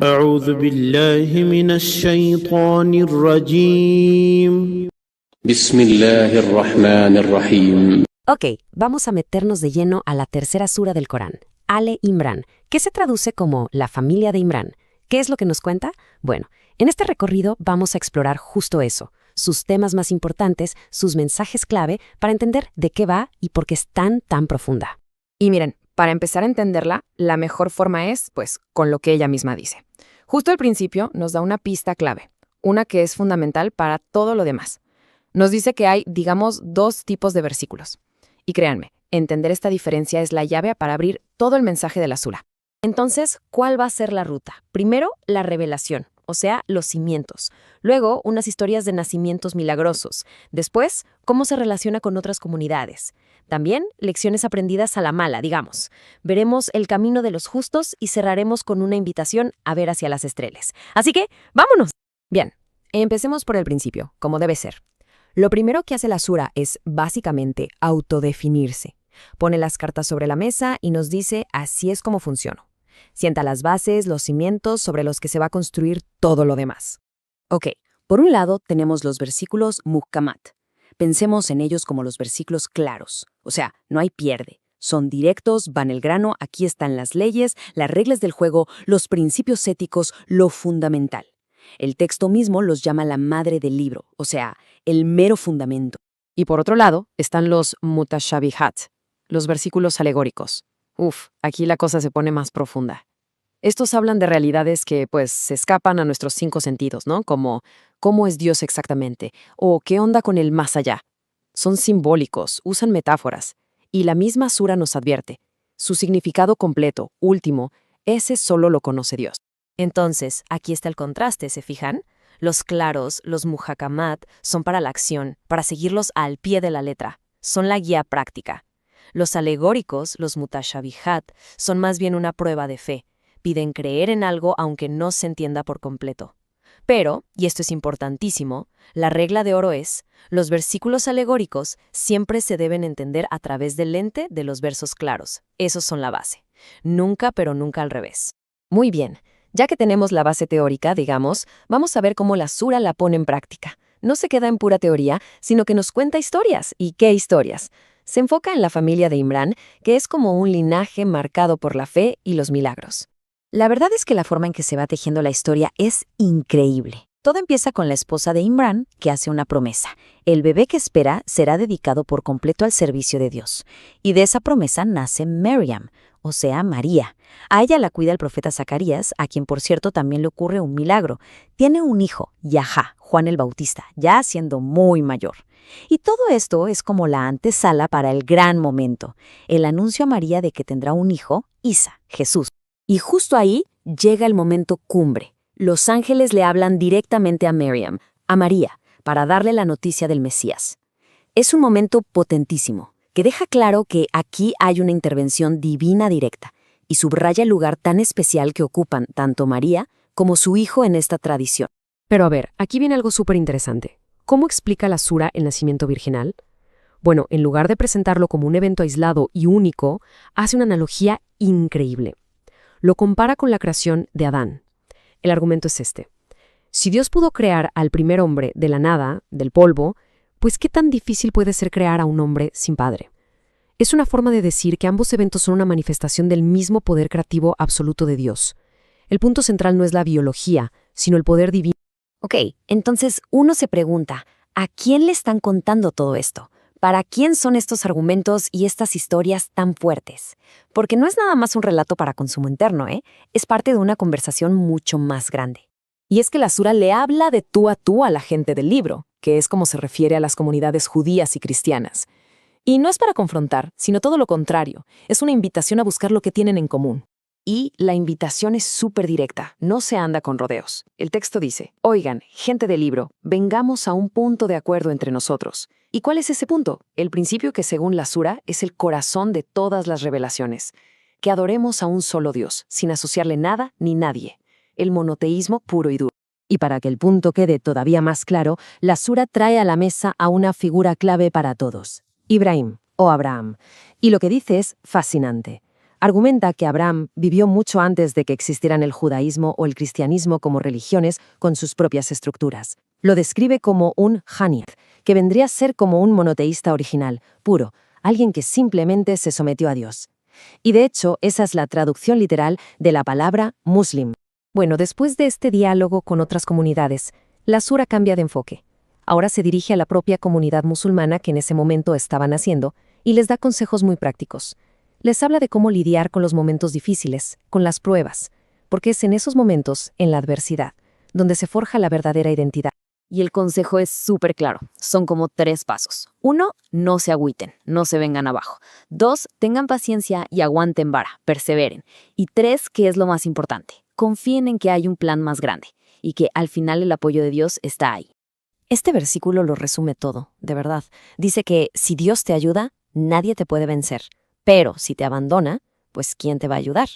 أعوذ بالله من الشيطان الرجيم. بسم الله الرحمن الرحيم. Ok, vamos a meternos de lleno a la tercera sura del Corán, Ale Imran, que se traduce como la familia de Imran. ¿Qué es lo que nos cuenta? Bueno, en este recorrido vamos a explorar justo eso, sus temas más importantes, sus mensajes clave, para entender de qué va y por qué es tan profunda. Y miren, para empezar a entenderla, la mejor forma es, pues, con lo que ella misma dice. Justo al principio nos da una pista clave, una que es fundamental para todo lo demás. Nos dice que hay, digamos, dos tipos de versículos. Y créanme, entender esta diferencia es la llave para abrir todo el mensaje de la sura. Entonces, ¿cuál va a ser la ruta? Primero, la revelación, o sea, los cimientos. Luego, unas historias de nacimientos milagrosos. Después, cómo se relaciona con otras comunidades. También, lecciones aprendidas a la mala, digamos. Veremos el camino de los justos y cerraremos con una invitación a ver hacia las estrellas. Así que, ¡vámonos! Bien, empecemos por el principio, como debe ser. Lo primero que hace la sura es, básicamente, autodefinirse. Pone las cartas sobre la mesa y nos dice, así es como funciono. Sienta las bases, los cimientos sobre los que se va a construir todo lo demás. Ok, por un lado tenemos los versículos muhkamat. Pensemos en ellos como los versículos claros. O sea, no hay pierde. Son directos, van al grano, aquí están las leyes, las reglas del juego, los principios éticos, lo fundamental. El texto mismo los llama la madre del libro, o sea, el mero fundamento. Y por otro lado están los mutashabihat, los versículos alegóricos. Aquí la cosa se pone más profunda. Estos hablan de realidades que, pues, se escapan a nuestros 5 sentidos, ¿no? Como, ¿cómo es Dios exactamente? O ¿qué onda con el más allá? Son simbólicos, usan metáforas. Y la misma sura nos advierte. Su significado completo, último, ese solo lo conoce Dios. Entonces, aquí está el contraste, ¿se fijan? Los claros, los muhakamat, son para la acción, para seguirlos al pie de la letra. Son la guía práctica. Los alegóricos, los mutashabihat, son más bien una prueba de fe. Piden creer en algo aunque no se entienda por completo. Pero, y esto es importantísimo, la regla de oro es, los versículos alegóricos siempre se deben entender a través del lente de los versos claros. Esos son la base. Nunca, pero nunca al revés. Muy bien, ya que tenemos la base teórica, digamos, vamos a ver cómo la sura la pone en práctica. No se queda en pura teoría, sino que nos cuenta historias. ¿Y qué historias? Se enfoca en la familia de Imran, que es como un linaje marcado por la fe y los milagros. La verdad es que la forma en que se va tejiendo la historia es increíble. Todo empieza con la esposa de Imran, que hace una promesa. El bebé que espera será dedicado por completo al servicio de Dios. Y de esa promesa nace Maryam, o sea, María. A ella la cuida el profeta Zacarías, a quien por cierto también le ocurre un milagro. Tiene un hijo, Yahá, Juan el Bautista, ya siendo muy mayor. Y todo esto es como la antesala para el gran momento, el anuncio a María de que tendrá un hijo, Isa, Jesús. Y justo ahí llega el momento cumbre. Los ángeles le hablan directamente a Maryam, a María, para darle la noticia del Mesías. Es un momento potentísimo, que deja claro que aquí hay una intervención divina directa, y subraya el lugar tan especial que ocupan tanto María como su hijo en esta tradición. Pero a ver, aquí viene algo súper interesante. ¿Cómo explica la sura el nacimiento virginal? Bueno, en lugar de presentarlo como un evento aislado y único, hace una analogía increíble. Lo compara con la creación de Adán. El argumento es este. Si Dios pudo crear al primer hombre de la nada, del polvo, pues ¿qué tan difícil puede ser crear a un hombre sin padre? Es una forma de decir que ambos eventos son una manifestación del mismo poder creativo absoluto de Dios. El punto central no es la biología, sino el poder divino. Ok, entonces uno se pregunta, ¿a quién le están contando todo esto? ¿Para quién son estos argumentos y estas historias tan fuertes? Porque no es nada más un relato para consumo interno, ¿eh? Es parte de una conversación mucho más grande. Y es que la sura le habla de tú a la gente del libro, que es como se refiere a las comunidades judías y cristianas. Y no es para confrontar, sino todo lo contrario. Es una invitación a buscar lo que tienen en común. Y la invitación es súper directa, no se anda con rodeos. El texto dice, oigan, gente del libro, vengamos a un punto de acuerdo entre nosotros. ¿Y cuál es ese punto? El principio que según la sura es el corazón de todas las revelaciones. Que adoremos a un solo Dios, sin asociarle nada ni nadie. El monoteísmo puro y duro. Y para que el punto quede todavía más claro, la sura trae a la mesa a una figura clave para todos. Ibrahim, o Abraham. Y lo que dice es fascinante. Argumenta que Abraham vivió mucho antes de que existieran el judaísmo o el cristianismo como religiones con sus propias estructuras. Lo describe como un Hanith, que vendría a ser como un monoteísta original, puro, alguien que simplemente se sometió a Dios. Y de hecho, esa es la traducción literal de la palabra muslim. Bueno, después de este diálogo con otras comunidades, la sura cambia de enfoque. Ahora se dirige a la propia comunidad musulmana que en ese momento estaba naciendo y les da consejos muy prácticos. Les habla de cómo lidiar con los momentos difíciles, con las pruebas, porque es en esos momentos, en la adversidad, donde se forja la verdadera identidad. Y el consejo es súper claro. Son como 3 pasos. 1, no se agüiten, no se vengan abajo. 2, tengan paciencia y aguanten vara, perseveren. Y 3, que es lo más importante, confíen en que hay un plan más grande y que al final el apoyo de Dios está ahí. Este versículo lo resume todo, de verdad. Dice que si Dios te ayuda, nadie te puede vencer. Pero si te abandona, pues ¿quién te va a ayudar?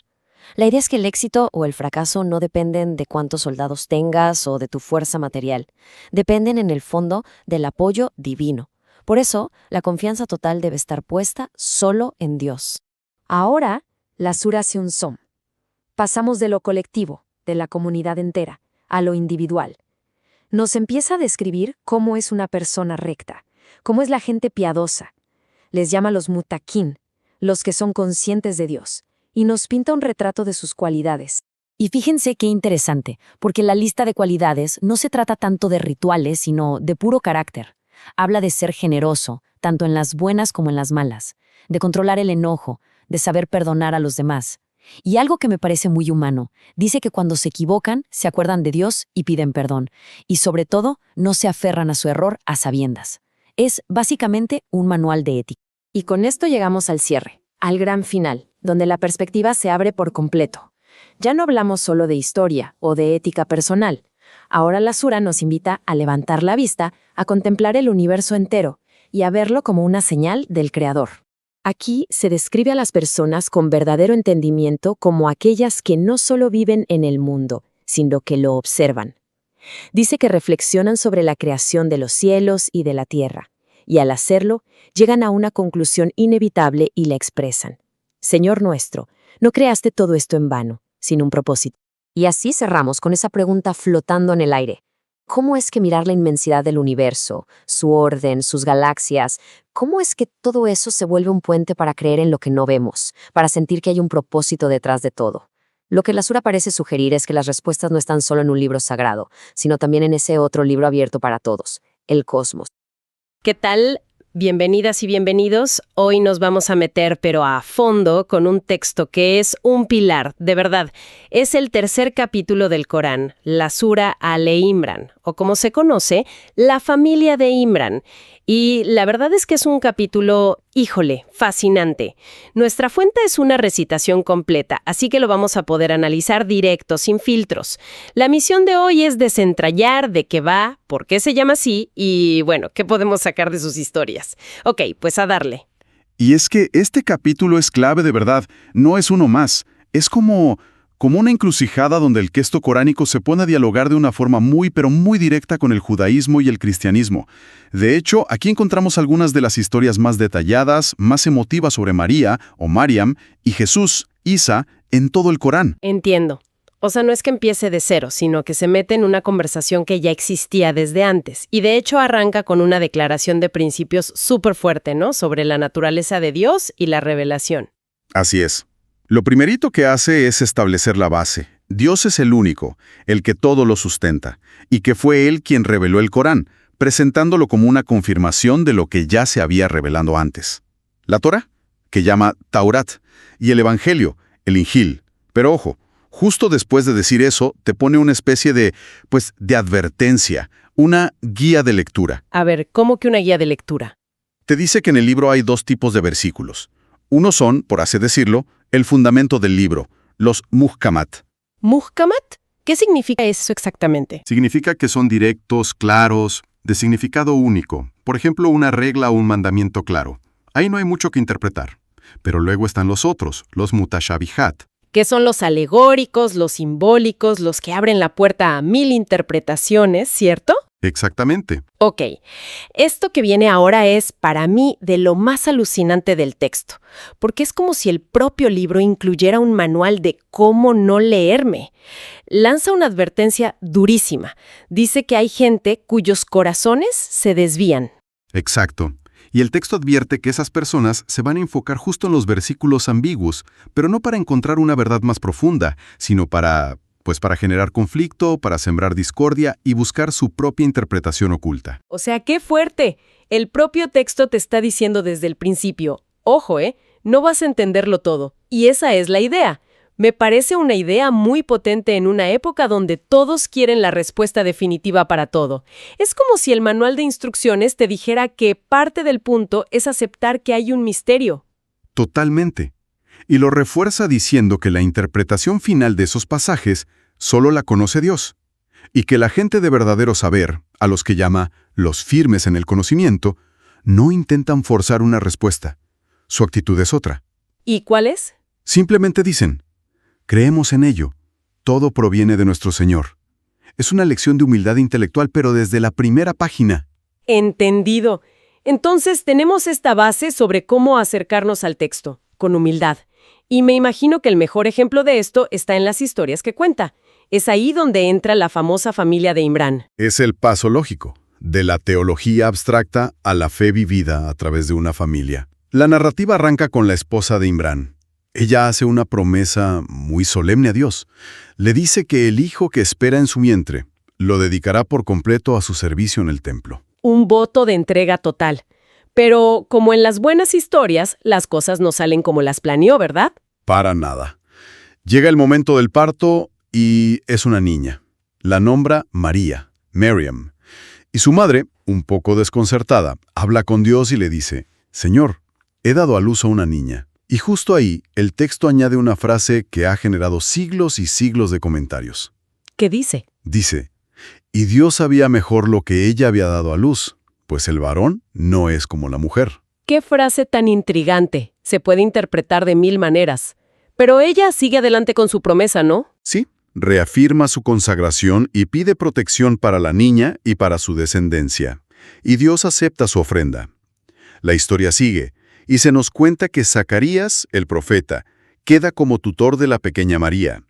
La idea es que el éxito o el fracaso no dependen de cuántos soldados tengas o de tu fuerza material. Dependen en el fondo del apoyo divino. Por eso, la confianza total debe estar puesta solo en Dios. Ahora, la sura hace un zoom. Pasamos de lo colectivo, de la comunidad entera, a lo individual. Nos empieza a describir cómo es una persona recta, cómo es la gente piadosa. Les llama los mutaquín, los que son conscientes de Dios, y nos pinta un retrato de sus cualidades. Y fíjense qué interesante, porque la lista de cualidades no se trata tanto de rituales, sino de puro carácter. Habla de ser generoso, tanto en las buenas como en las malas, de controlar el enojo, de saber perdonar a los demás. Y algo que me parece muy humano, dice que cuando se equivocan, se acuerdan de Dios y piden perdón, y sobre todo, no se aferran a su error a sabiendas. Es básicamente un manual de ética. Y con esto llegamos al cierre, al gran final, donde la perspectiva se abre por completo. Ya no hablamos solo de historia o de ética personal. Ahora la sura nos invita a levantar la vista, a contemplar el universo entero y a verlo como una señal del Creador. Aquí se describe a las personas con verdadero entendimiento como aquellas que no solo viven en el mundo, sino que lo observan. Dice que reflexionan sobre la creación de los cielos y de la tierra, y al hacerlo, llegan a una conclusión inevitable y la expresan. Señor nuestro, no creaste todo esto en vano, sin un propósito. Y así cerramos con esa pregunta flotando en el aire. ¿Cómo es que mirar la inmensidad del universo, su orden, sus galaxias, cómo es que todo eso se vuelve un puente para creer en lo que no vemos, para sentir que hay un propósito detrás de todo? Lo que la sura parece sugerir es que las respuestas no están solo en un libro sagrado, sino también en ese otro libro abierto para todos, el cosmos. ¿Qué tal? Bienvenidas y bienvenidos. Hoy nos vamos a meter, pero a fondo, con un texto que es un pilar, de verdad. Es el 3er capítulo del Corán, la Sura Al-Imran, o como se conoce, la familia de Imran. Y la verdad es que es un capítulo, híjole, fascinante. Nuestra fuente es una recitación completa, así que lo vamos a poder analizar directo, sin filtros. La misión de hoy es desentrañar de qué va, por qué se llama así y, bueno, qué podemos sacar de sus historias. Ok, pues a darle. Y es que este capítulo es clave de verdad, no es uno más. Es como una encrucijada donde el texto coránico se pone a dialogar de una forma muy pero muy directa con el judaísmo y el cristianismo. De hecho, aquí encontramos algunas de las historias más detalladas, más emotivas sobre María, o Mariam, y Jesús, Isa, en todo el Corán. Entiendo. O sea, no es que empiece de cero, sino que se mete en una conversación que ya existía desde antes. Y de hecho arranca con una declaración de principios súper fuerte, ¿no? Sobre la naturaleza de Dios y la revelación. Así es. Lo primerito que hace es establecer la base. Dios es el único, el que todo lo sustenta, y que fue Él quien reveló el Corán, presentándolo como una confirmación de lo que ya se había revelado antes. La Torá, que llama Taurat, y el Evangelio, el Injil. Pero ojo, justo después de decir eso, te pone una especie de advertencia, una guía de lectura. A ver, ¿cómo que una guía de lectura? Te dice que en el libro hay 2 tipos de versículos. Uno son, por así decirlo, el fundamento del libro, los muhkamat. ¿Muhkamat? ¿Qué significa eso exactamente? Significa que son directos, claros, de significado único. Por ejemplo, una regla o un mandamiento claro. Ahí no hay mucho que interpretar. Pero luego están los otros, los mutashabihat. Que son los alegóricos, los simbólicos, los que abren la puerta a 1000 interpretaciones, ¿cierto? Exactamente. Ok, esto que viene ahora es, para mí, de lo más alucinante del texto, porque es como si el propio libro incluyera un manual de cómo no leerme. Lanza una advertencia durísima. Dice que hay gente cuyos corazones se desvían. Exacto. Y el texto advierte que esas personas se van a enfocar justo en los versículos ambiguos, pero no para encontrar una verdad más profunda, sino para generar conflicto, para sembrar discordia y buscar su propia interpretación oculta. O sea, ¡qué fuerte! El propio texto te está diciendo desde el principio, ojo, no vas a entenderlo todo. Y esa es la idea. Me parece una idea muy potente en una época donde todos quieren la respuesta definitiva para todo. Es como si el manual de instrucciones te dijera que parte del punto es aceptar que hay un misterio. Totalmente. Y lo refuerza diciendo que la interpretación final de esos pasajes solo la conoce Dios, y que la gente de verdadero saber, a los que llama los firmes en el conocimiento, no intentan forzar una respuesta. Su actitud es otra. ¿Y cuál es? Simplemente dicen, creemos en ello, todo proviene de nuestro Señor. Es una lección de humildad intelectual, pero desde la primera página. Entendido. Entonces tenemos esta base sobre cómo acercarnos al texto, con humildad. Y me imagino que el mejor ejemplo de esto está en las historias que cuenta. Es ahí donde entra la famosa familia de Imrán. Es el paso lógico, de la teología abstracta a la fe vivida a través de una familia. La narrativa arranca con la esposa de Imrán. Ella hace una promesa muy solemne a Dios. Le dice que el hijo que espera en su vientre lo dedicará por completo a su servicio en el templo. Un voto de entrega total. Pero, como en las buenas historias, las cosas no salen como las planeó, ¿verdad? Para nada. Llega el momento del parto y es una niña. La nombra María, Miriam. Y su madre, un poco desconcertada, habla con Dios y le dice, «Señor, he dado a luz a una niña». Y justo ahí, el texto añade una frase que ha generado siglos y siglos de comentarios. ¿Qué dice? Dice, «Y Dios sabía mejor lo que ella había dado a luz, pues el varón no es como la mujer». ¡Qué frase tan intrigante! Se puede interpretar de 1000 maneras. Pero ella sigue adelante con su promesa, ¿no? Sí, reafirma su consagración y pide protección para la niña y para su descendencia. Y Dios acepta su ofrenda. La historia sigue, y se nos cuenta que Zacarías, el profeta, queda como tutor de la pequeña María.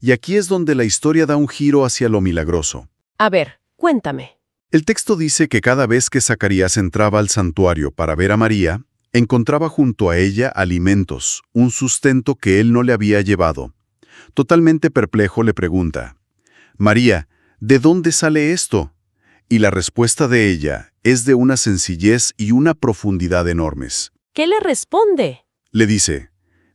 Y aquí es donde la historia da un giro hacia lo milagroso. A ver, cuéntame. El texto dice que cada vez que Zacarías entraba al santuario para ver a María, encontraba junto a ella alimentos, un sustento que él no le había llevado. Totalmente perplejo le pregunta, «María, ¿de dónde sale esto?» Y la respuesta de ella es de una sencillez y una profundidad enormes. ¿Qué le responde? Le dice,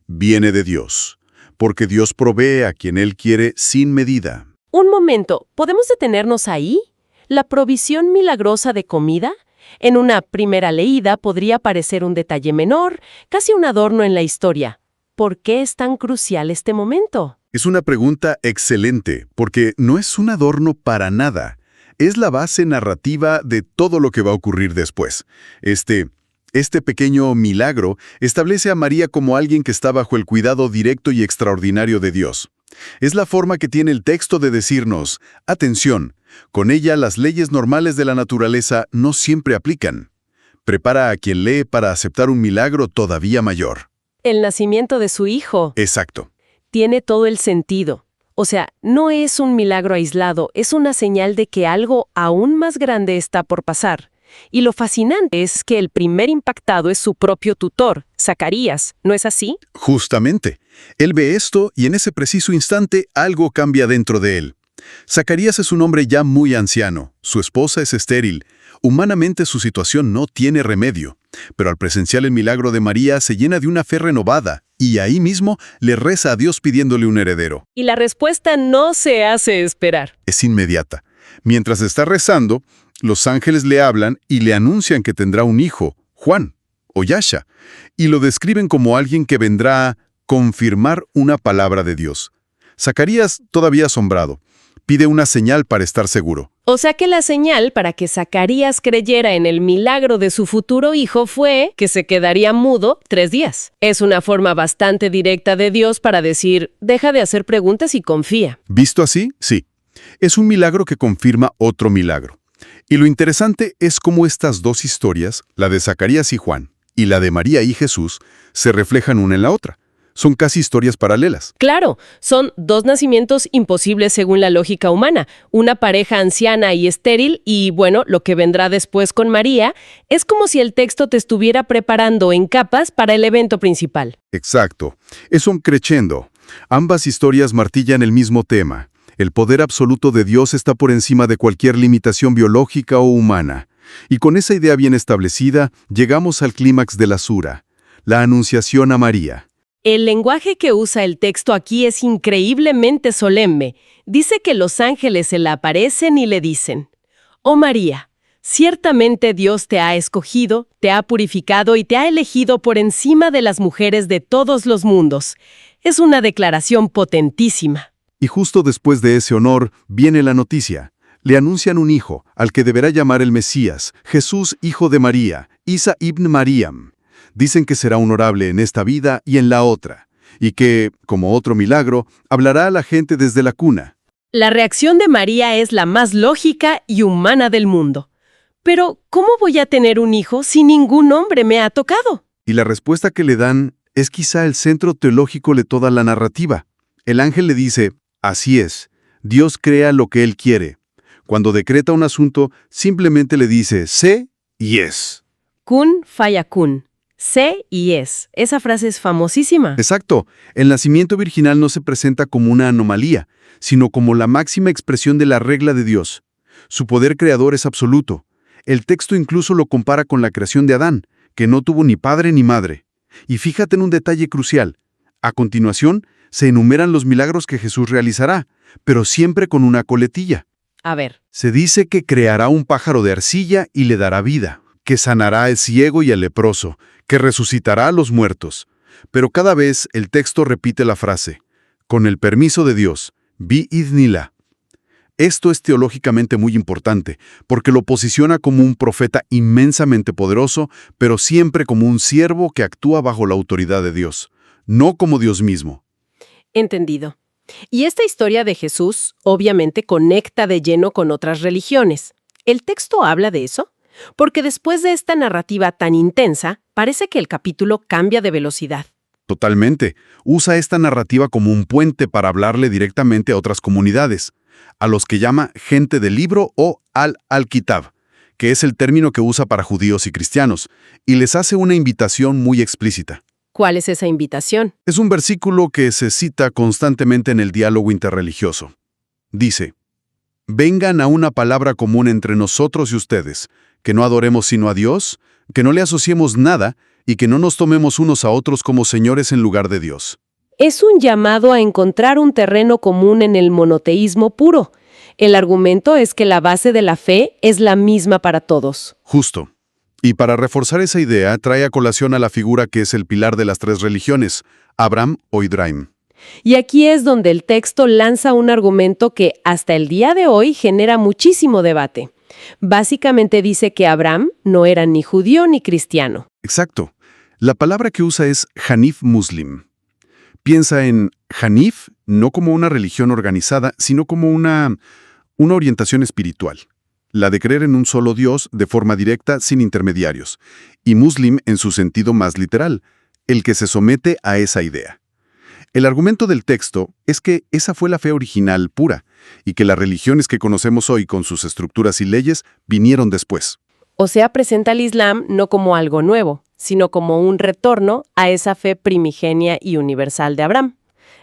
«Viene de Dios, porque Dios provee a quien Él quiere sin medida». Un momento, ¿podemos detenernos ahí? ¿La provisión milagrosa de comida? En una primera leída podría parecer un detalle menor, casi un adorno en la historia. ¿Por qué es tan crucial este momento? Es una pregunta excelente, porque no es un adorno para nada. Es la base narrativa de todo lo que va a ocurrir después. Este pequeño milagro establece a María como alguien que está bajo el cuidado directo y extraordinario de Dios. Es la forma que tiene el texto de decirnos, atención, con ella las leyes normales de la naturaleza no siempre aplican. Prepara a quien lee para aceptar un milagro todavía mayor. El nacimiento de su hijo. Exacto. Tiene todo el sentido. O sea, no es un milagro aislado, es una señal de que algo aún más grande está por pasar. Y lo fascinante es que el primer impactado es su propio tutor, Zacarías, ¿no es así? Justamente. Él ve esto y en ese preciso instante algo cambia dentro de él. Zacarías es un hombre ya muy anciano, su esposa es estéril. Humanamente su situación no tiene remedio, pero al presenciar el milagro de María se llena de una fe renovada y ahí mismo le reza a Dios pidiéndole un heredero. Y la respuesta no se hace esperar. Es inmediata. Mientras está rezando, los ángeles le hablan y le anuncian que tendrá un hijo, Juan, o Yasha, y lo describen como alguien que vendrá a confirmar una palabra de Dios. Zacarías, todavía asombrado, pide una señal para estar seguro. O sea que la señal para que Zacarías creyera en el milagro de su futuro hijo fue que se quedaría mudo 3 días. Es una forma bastante directa de Dios para decir, deja de hacer preguntas y confía. ¿Visto así? Sí. Es un milagro que confirma otro milagro. Y lo interesante es cómo estas dos historias, la de Zacarías y Juan y la de María y Jesús, se reflejan una en la otra. Son casi historias paralelas. Claro, son dos nacimientos imposibles según la lógica humana. Una pareja anciana y estéril y, bueno, lo que vendrá después con María, es como si el texto te estuviera preparando en capas para el evento principal. Exacto. Es un crescendo. Ambas historias martillan el mismo tema. El poder absoluto de Dios está por encima de cualquier limitación biológica o humana. Y con esa idea bien establecida, llegamos al clímax de la sura, la anunciación a María. El lenguaje que usa el texto aquí es increíblemente solemne. Dice que los ángeles se le aparecen y le dicen: «Oh María, ciertamente Dios te ha escogido, te ha purificado y te ha elegido por encima de las mujeres de todos los mundos». Es una declaración potentísima. Y justo después de ese honor viene la noticia. Le anuncian un hijo, al que deberá llamar el Mesías, Jesús, hijo de María, Isa ibn Mariam. Dicen que será honorable en esta vida y en la otra, y que, como otro milagro, hablará a la gente desde la cuna. La reacción de María es la más lógica y humana del mundo. Pero, ¿cómo voy a tener un hijo si ningún hombre me ha tocado? Y la respuesta que le dan es quizá el centro teológico de toda la narrativa. El ángel le dice: así es, Dios crea lo que Él quiere. Cuando decreta un asunto, simplemente le dice sé y es. Kun fayakun. Sé y es. Esa frase es famosísima. Exacto. El nacimiento virginal no se presenta como una anomalía, sino como la máxima expresión de la regla de Dios. Su poder creador es absoluto. El texto incluso lo compara con la creación de Adán, que no tuvo ni padre ni madre. Y fíjate en un detalle crucial. A continuación, se enumeran los milagros que Jesús realizará, pero siempre con una coletilla. A ver. Se dice que creará un pájaro de arcilla y le dará vida, que sanará al ciego y al leproso, que resucitará a los muertos. Pero cada vez el texto repite la frase: con el permiso de Dios, bi idnillah. Esto es teológicamente muy importante, porque lo posiciona como un profeta inmensamente poderoso, pero siempre como un siervo que actúa bajo la autoridad de Dios, no como Dios mismo. Entendido. Y esta historia de Jesús obviamente conecta de lleno con otras religiones. ¿El texto habla de eso? Porque después de esta narrativa tan intensa, parece que el capítulo cambia de velocidad. Totalmente. Usa esta narrativa como un puente para hablarle directamente a otras comunidades, a los que llama gente del libro o al-Kitab, que es el término que usa para judíos y cristianos, y les hace una invitación muy explícita. ¿Cuál es esa invitación? Es un versículo que se cita constantemente en el diálogo interreligioso. Dice: vengan a una palabra común entre nosotros y ustedes, que no adoremos sino a Dios, que no le asociemos nada y que no nos tomemos unos a otros como señores en lugar de Dios. Es un llamado a encontrar un terreno común en el monoteísmo puro. El argumento es que la base de la fe es la misma para todos. Justo. Y para reforzar esa idea, trae a colación a la figura que es el pilar de las tres religiones, Abraham o Ibrahim. Y aquí es donde el texto lanza un argumento que hasta el día de hoy genera muchísimo debate. Básicamente dice que Abraham no era ni judío ni cristiano. Exacto. La palabra que usa es Hanif Muslim. Piensa en Hanif no como una religión organizada, sino como una orientación espiritual. La de creer en un solo Dios de forma directa, sin intermediarios. Y Muslim en su sentido más literal, el que se somete a esa idea. El argumento del texto es que esa fue la fe original pura, y que las religiones que conocemos hoy con sus estructuras y leyes vinieron después. O sea, presenta al Islam no como algo nuevo, sino como un retorno a esa fe primigenia y universal de Abraham.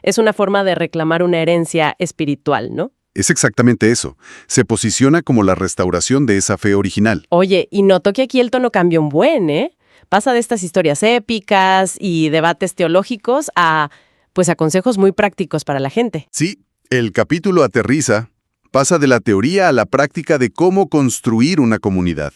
Es una forma de reclamar una herencia espiritual, ¿no? Es exactamente eso. Se posiciona como la restauración de esa fe original. Oye, y noto que aquí el tono cambia un buen, ¿eh? Pasa de estas historias épicas y debates teológicos a consejos muy prácticos para la gente. Sí, el capítulo aterriza, pasa de la teoría a la práctica de cómo construir una comunidad.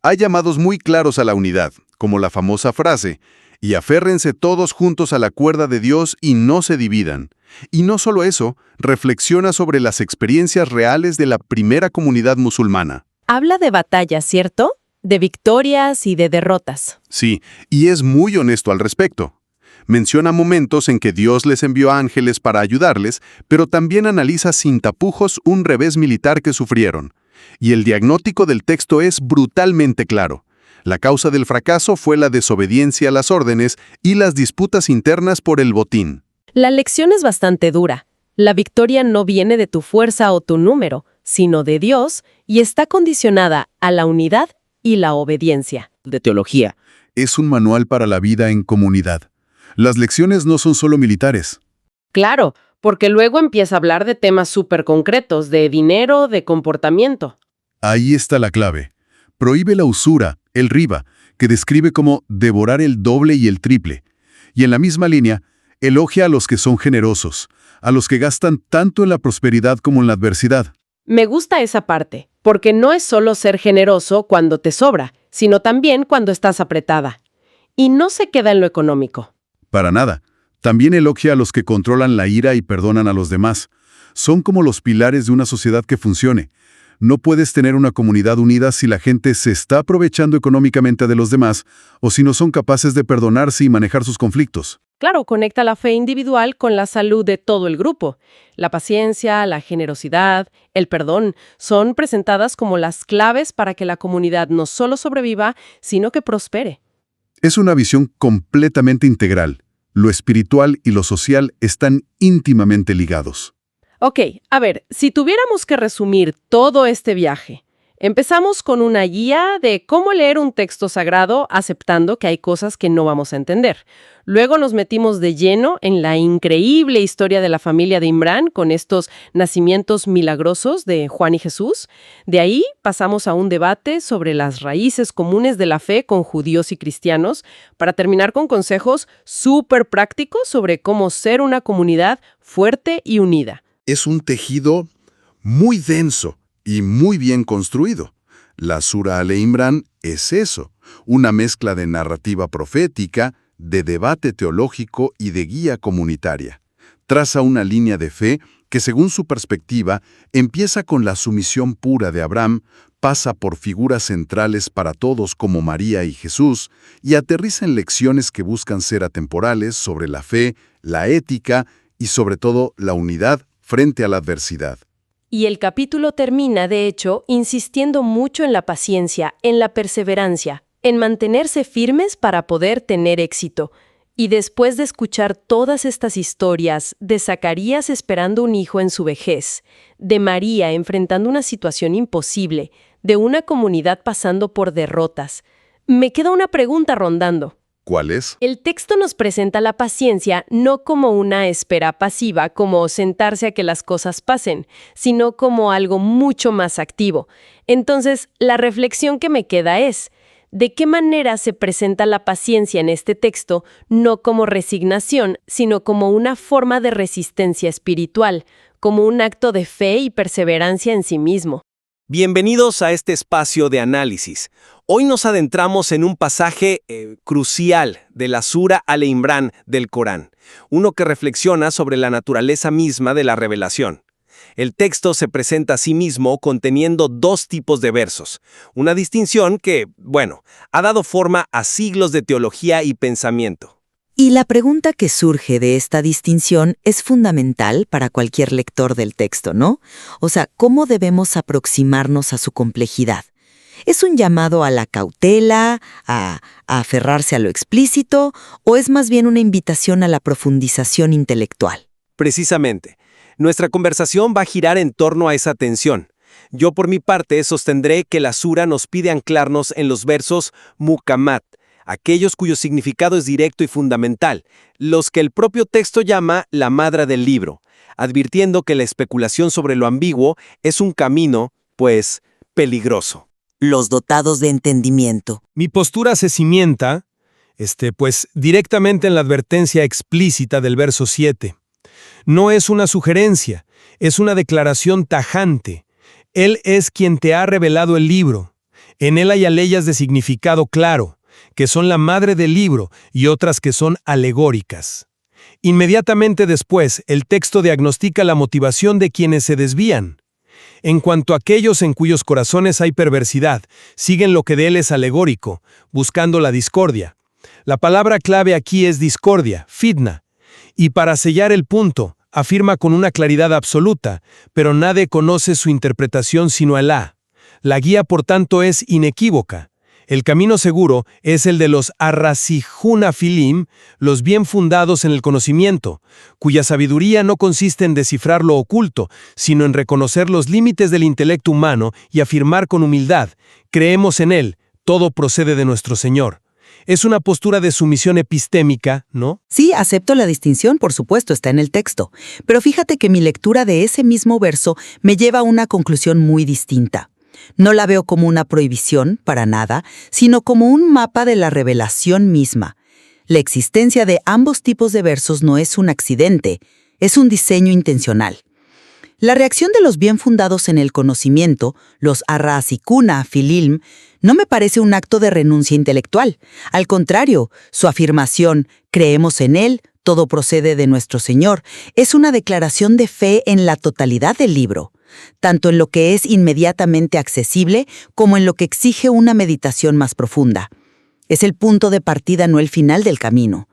Hay llamados muy claros a la unidad, como la famosa frase: y aférrense todos juntos a la cuerda de Dios y no se dividan. Y no solo eso, reflexiona sobre las experiencias reales de la primera comunidad musulmana. Habla de batallas, ¿cierto? De victorias y de derrotas. Sí, y es muy honesto al respecto. Menciona momentos en que Dios les envió ángeles para ayudarles, pero también analiza sin tapujos un revés militar que sufrieron. Y el diagnóstico del texto es brutalmente claro. La causa del fracaso fue la desobediencia a las órdenes y las disputas internas por el botín. La lección es bastante dura. La victoria no viene de tu fuerza o tu número, sino de Dios, y está condicionada a la unidad y la obediencia. De teología. Es un manual para la vida en comunidad. Las lecciones no son solo militares. Claro, porque luego empieza a hablar de temas súper concretos, de dinero, de comportamiento. Ahí está la clave. Prohíbe la usura, el riba, que describe como devorar el doble y el triple. Y en la misma línea, elogia a los que son generosos, a los que gastan tanto en la prosperidad como en la adversidad. Me gusta esa parte, porque no es solo ser generoso cuando te sobra, sino también cuando estás apretada. Y no se queda en lo económico. Para nada. También elogia a los que controlan la ira y perdonan a los demás. Son como los pilares de una sociedad que funcione. No puedes tener una comunidad unida si la gente se está aprovechando económicamente de los demás o si no son capaces de perdonarse y manejar sus conflictos. Claro, conecta la fe individual con la salud de todo el grupo. La paciencia, la generosidad, el perdón son presentadas como las claves para que la comunidad no solo sobreviva, sino que prospere. Es una visión completamente integral. Lo espiritual y lo social están íntimamente ligados. Ok, a ver, si tuviéramos que resumir todo este viaje, empezamos con una guía de cómo leer un texto sagrado aceptando que hay cosas que no vamos a entender. Luego nos metimos de lleno en la increíble historia de la familia de Imrán con estos nacimientos milagrosos de Juan y Jesús. De ahí pasamos a un debate sobre las raíces comunes de la fe con judíos y cristianos para terminar con consejos súper prácticos sobre cómo ser una comunidad fuerte y unida. Es un tejido muy denso y muy bien construido. La Sura Ale Imran es eso, una mezcla de narrativa profética, de debate teológico y de guía comunitaria. Traza una línea de fe que, según su perspectiva, empieza con la sumisión pura de Abraham, pasa por figuras centrales para todos como María y Jesús, y aterriza en lecciones que buscan ser atemporales sobre la fe, la ética y, sobre todo, la unidad frente a la adversidad. Y el capítulo termina, de hecho, insistiendo mucho en la paciencia, en la perseverancia, en mantenerse firmes para poder tener éxito. Y después de escuchar todas estas historias, de Zacarías esperando un hijo en su vejez, de María enfrentando una situación imposible, de una comunidad pasando por derrotas, me queda una pregunta rondando. ¿Cuál es? El texto nos presenta la paciencia no como una espera pasiva, como sentarse a que las cosas pasen, sino como algo mucho más activo. Entonces, la reflexión que me queda es, ¿de qué manera se presenta la paciencia en este texto, no como resignación, sino como una forma de resistencia espiritual, como un acto de fe y perseverancia en sí mismo? Bienvenidos a este espacio de análisis. Hoy nos adentramos en un pasaje crucial de la Sura Ale Imran del Corán, uno que reflexiona sobre la naturaleza misma de la revelación. El texto se presenta a sí mismo conteniendo dos tipos de versos, una distinción que, ha dado forma a siglos de teología y pensamiento. Y la pregunta que surge de esta distinción es fundamental para cualquier lector del texto, ¿no? O sea, ¿cómo debemos aproximarnos a su complejidad? ¿Es un llamado a la cautela, a aferrarse a lo explícito, o es más bien una invitación a la profundización intelectual? Precisamente, nuestra conversación va a girar en torno a esa tensión. Yo por mi parte sostendré que la Sura nos pide anclarnos en los versos muhkamat, aquellos cuyo significado es directo y fundamental, los que el propio texto llama la madre del libro, advirtiendo que la especulación sobre lo ambiguo es un camino, peligroso. Los dotados de entendimiento. Mi postura se cimienta, directamente en la advertencia explícita del verso 7. No es una sugerencia, es una declaración tajante. Él es quien te ha revelado el libro. En él hay aleyas de significado claro, que son la madre del libro y otras que son alegóricas. Inmediatamente después, el texto diagnostica la motivación de quienes se desvían. En cuanto a aquellos en cuyos corazones hay perversidad, siguen lo que de él es alegórico, buscando la discordia. La palabra clave aquí es discordia, fitna. Y para sellar el punto, afirma con una claridad absoluta, pero nadie conoce su interpretación sino Alá. La guía, por tanto, es inequívoca. El camino seguro es el de los arrasijuna filim, los bien fundados en el conocimiento, cuya sabiduría no consiste en descifrar lo oculto, sino en reconocer los límites del intelecto humano y afirmar con humildad: creemos en Él, todo procede de nuestro Señor. Es una postura de sumisión epistémica, ¿no? Sí, acepto la distinción, por supuesto, está en el texto. Pero fíjate que mi lectura de ese mismo verso me lleva a una conclusión muy distinta. No la veo como una prohibición, para nada, sino como un mapa de la revelación misma. La existencia de ambos tipos de versos no es un accidente, es un diseño intencional. La reacción de los bien fundados en el conocimiento, los arrasikuna fililm, no me parece un acto de renuncia intelectual. Al contrario, su afirmación, creemos en Él, todo procede de nuestro Señor, es una declaración de fe en la totalidad del libro, tanto en lo que es inmediatamente accesible como en lo que exige una meditación más profunda. Es el punto de partida, no el final del camino.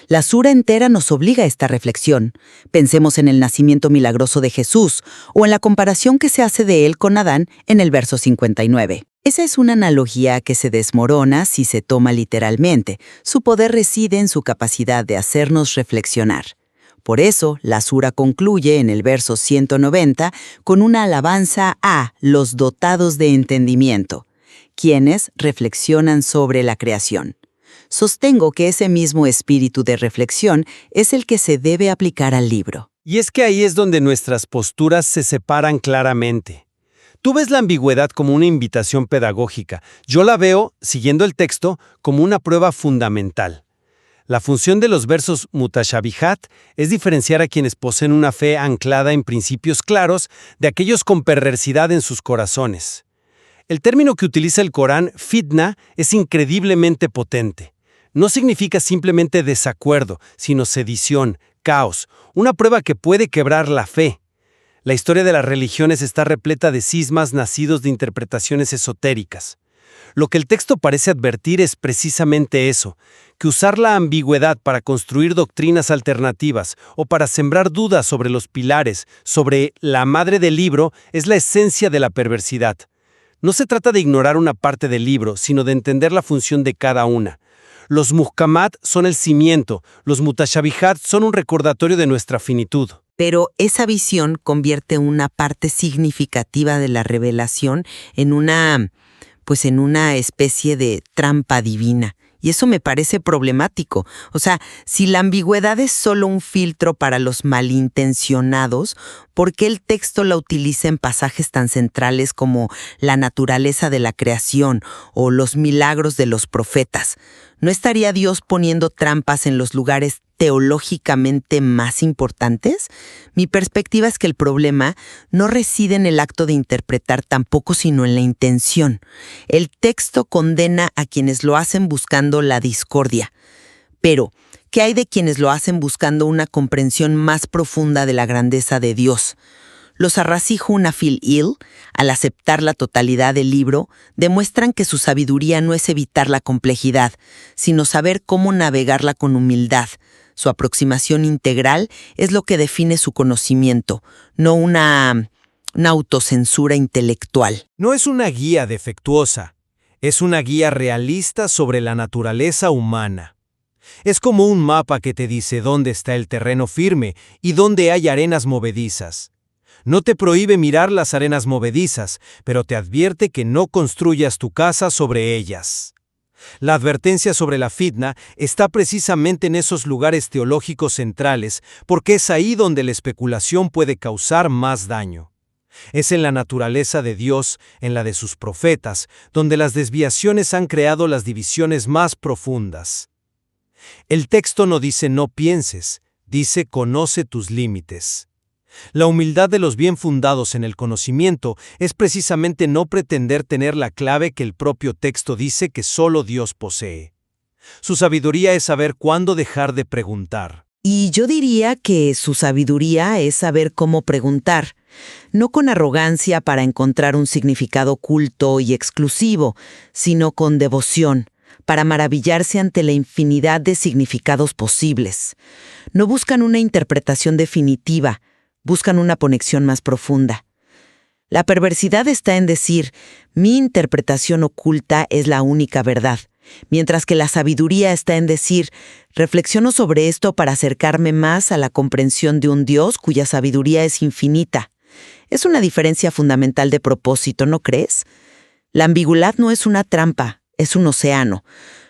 La sura entera nos obliga a esta reflexión. Pensemos en el nacimiento milagroso de Jesús o en la comparación que se hace de él con Adán en el verso 59. Esa es una analogía que se desmorona si se toma literalmente. Su poder reside en su capacidad de hacernos reflexionar. Por eso, la sura concluye en el verso 190 con una alabanza a los dotados de entendimiento, quienes reflexionan sobre la creación. Sostengo que ese mismo espíritu de reflexión es el que se debe aplicar al libro. Y es que ahí es donde nuestras posturas se separan claramente. Tú ves la ambigüedad como una invitación pedagógica. Yo la veo, siguiendo el texto, como una prueba fundamental. La función de los versos mutashabihat es diferenciar a quienes poseen una fe anclada en principios claros de aquellos con perversidad en sus corazones. El término que utiliza el Corán, fitna, es increíblemente potente. No significa simplemente desacuerdo, sino sedición, caos, una prueba que puede quebrar la fe. La historia de las religiones está repleta de cismas nacidos de interpretaciones esotéricas. Lo que el texto parece advertir es precisamente eso, que usar la ambigüedad para construir doctrinas alternativas o para sembrar dudas sobre los pilares, sobre la madre del libro, es la esencia de la perversidad. No se trata de ignorar una parte del libro, sino de entender la función de cada una. Los muhkamat son el cimiento, los mutashabihat son un recordatorio de nuestra finitud. Pero esa visión convierte una parte significativa de la revelación en una especie de trampa divina. Y eso me parece problemático. O sea, si la ambigüedad es solo un filtro para los malintencionados, ¿por qué el texto la utiliza en pasajes tan centrales como la naturaleza de la creación o los milagros de los profetas? ¿No estaría Dios poniendo trampas en los lugares teológicamente más importantes? Mi perspectiva es que el problema no reside en el acto de interpretar tampoco, sino en la intención. El texto condena a quienes lo hacen buscando la discordia. Pero, ¿qué hay de quienes lo hacen buscando una comprensión más profunda de la grandeza de Dios? Los arrasijuna filil, al aceptar la totalidad del libro, demuestran que su sabiduría no es evitar la complejidad, sino saber cómo navegarla con humildad. Su aproximación integral es lo que define su conocimiento, no una autocensura intelectual. No es una guía defectuosa, es una guía realista sobre la naturaleza humana. Es como un mapa que te dice dónde está el terreno firme y dónde hay arenas movedizas. No te prohíbe mirar las arenas movedizas, pero te advierte que no construyas tu casa sobre ellas. La advertencia sobre la fitna está precisamente en esos lugares teológicos centrales, porque es ahí donde la especulación puede causar más daño. Es en la naturaleza de Dios, en la de sus profetas, donde las desviaciones han creado las divisiones más profundas. El texto no dice no pienses, dice conoce tus límites. La humildad de los bien fundados en el conocimiento es precisamente no pretender tener la clave que el propio texto dice que solo Dios posee. Su sabiduría es saber cuándo dejar de preguntar. Y yo diría que su sabiduría es saber cómo preguntar, no con arrogancia para encontrar un significado oculto y exclusivo, sino con devoción, para maravillarse ante la infinidad de significados posibles. No buscan una interpretación definitiva, buscan una conexión más profunda. La perversidad está en decir, mi interpretación oculta es la única verdad, mientras que la sabiduría está en decir, reflexiono sobre esto para acercarme más a la comprensión de un Dios cuya sabiduría es infinita. Es una diferencia fundamental de propósito, ¿no crees? La ambigüedad no es una trampa, es un océano.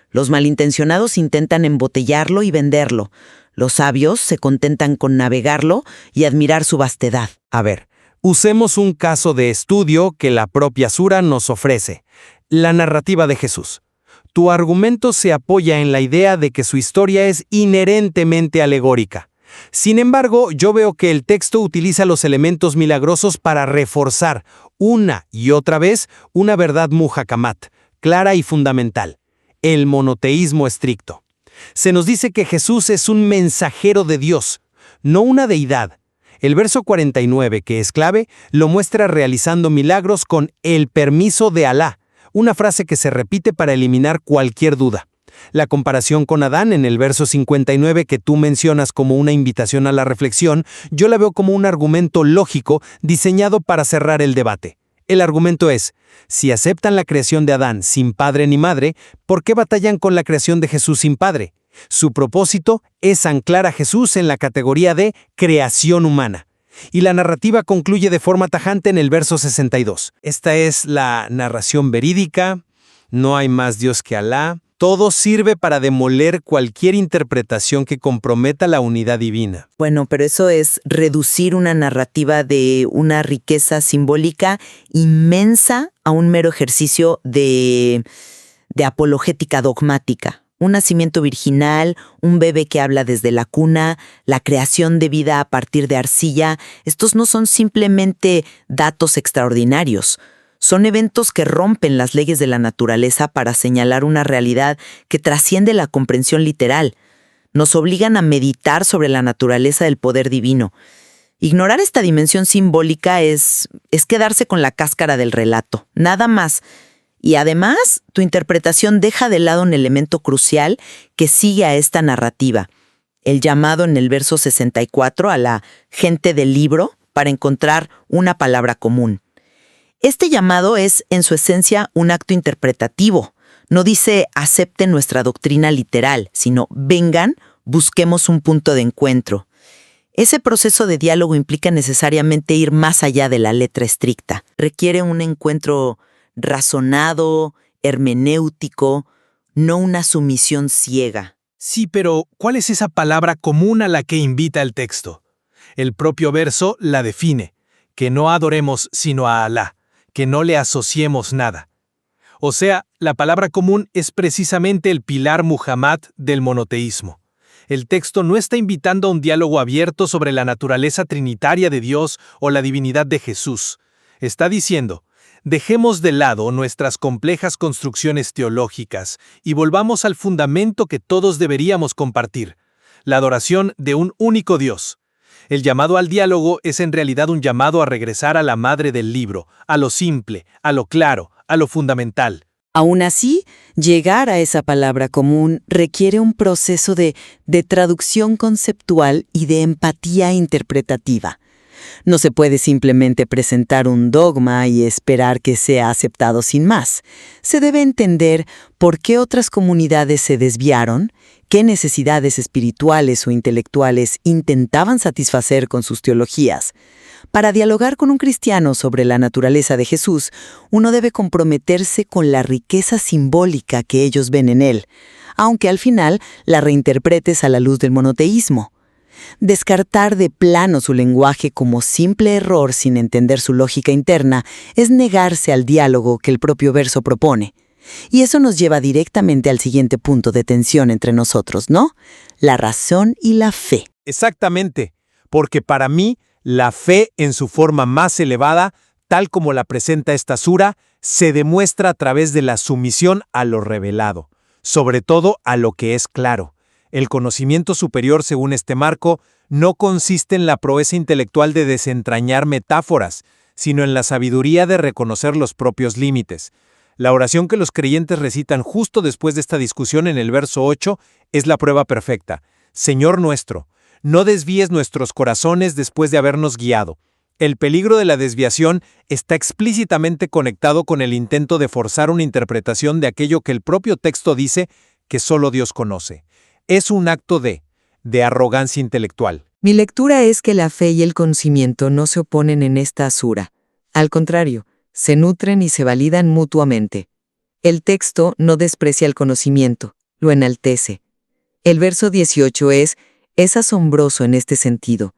Los malintencionados intentan embotellarlo y venderlo. Los sabios se contentan con navegarlo y admirar su vastedad. A ver, usemos un caso de estudio que la propia Sura nos ofrece, la narrativa de Jesús. Tu argumento se apoya en la idea de que su historia es inherentemente alegórica. Sin embargo, yo veo que el texto utiliza los elementos milagrosos para reforzar una y otra vez una verdad muhakamat, clara y fundamental, el monoteísmo estricto. Se nos dice que Jesús es un mensajero de Dios, no una deidad. El verso 49, que es clave, lo muestra realizando milagros con el permiso de Alá, una frase que se repite para eliminar cualquier duda. La comparación con Adán en el verso 59 que tú mencionas como una invitación a la reflexión, yo la veo como un argumento lógico diseñado para cerrar el debate. El argumento es, si aceptan la creación de Adán sin padre ni madre, ¿por qué batallan con la creación de Jesús sin padre? Su propósito es anclar a Jesús en la categoría de creación humana. Y la narrativa concluye de forma tajante en el verso 62. Esta es la narración verídica, no hay más Dios que Alá. Todo sirve para demoler cualquier interpretación que comprometa la unidad divina. Bueno, pero eso es reducir una narrativa de una riqueza simbólica inmensa a un mero ejercicio de apologética dogmática. Un nacimiento virginal, un bebé que habla desde la cuna, la creación de vida a partir de arcilla, estos no son simplemente datos extraordinarios. Son eventos que rompen las leyes de la naturaleza para señalar una realidad que trasciende la comprensión literal. Nos obligan a meditar sobre la naturaleza del poder divino. Ignorar esta dimensión simbólica es quedarse con la cáscara del relato, nada más. Y además, tu interpretación deja de lado un elemento crucial que sigue a esta narrativa, el llamado en el verso 64 a la gente del libro para encontrar una palabra común. Este llamado es, en su esencia, un acto interpretativo. No dice acepten nuestra doctrina literal, sino vengan, busquemos un punto de encuentro. Ese proceso de diálogo implica necesariamente ir más allá de la letra estricta. Requiere un encuentro razonado, hermenéutico, no una sumisión ciega. Sí, pero ¿cuál es esa palabra común a la que invita el texto? El propio verso la define, que no adoremos sino a Alá, que no le asociemos nada. O sea, la palabra común es precisamente el pilar muhammad del monoteísmo. El texto no está invitando a un diálogo abierto sobre la naturaleza trinitaria de Dios o la divinidad de Jesús. Está diciendo, dejemos de lado nuestras complejas construcciones teológicas y volvamos al fundamento que todos deberíamos compartir, la adoración de un único Dios. El llamado al diálogo es en realidad un llamado a regresar a la madre del libro, a lo simple, a lo claro, a lo fundamental. Aún así, llegar a esa palabra común requiere un proceso de traducción conceptual y de empatía interpretativa. No se puede simplemente presentar un dogma y esperar que sea aceptado sin más. Se debe entender por qué otras comunidades se desviaron, qué necesidades espirituales o intelectuales intentaban satisfacer con sus teologías. Para dialogar con un cristiano sobre la naturaleza de Jesús, uno debe comprometerse con la riqueza simbólica que ellos ven en él, aunque al final la reinterpretes a la luz del monoteísmo. Descartar de plano su lenguaje como simple error sin entender su lógica interna es negarse al diálogo que el propio verso propone. Y eso nos lleva directamente al siguiente punto de tensión entre nosotros, ¿no? La razón y la fe. Exactamente, porque para mí, la fe en su forma más elevada, tal como la presenta esta sura, se demuestra a través de la sumisión a lo revelado, sobre todo a lo que es claro. El conocimiento superior, según este marco, no consiste en la proeza intelectual de desentrañar metáforas, sino en la sabiduría de reconocer los propios límites. La oración que los creyentes recitan justo después de esta discusión en el verso 8 es la prueba perfecta. Señor nuestro, no desvíes nuestros corazones después de habernos guiado. El peligro de la desviación está explícitamente conectado con el intento de forzar una interpretación de aquello que el propio texto dice que solo Dios conoce. Es un acto de arrogancia intelectual. Mi lectura es que la fe y el conocimiento no se oponen en esta asura. Al contrario, se nutren y se validan mutuamente. El texto no desprecia el conocimiento, lo enaltece. El verso 18 es asombroso en este sentido.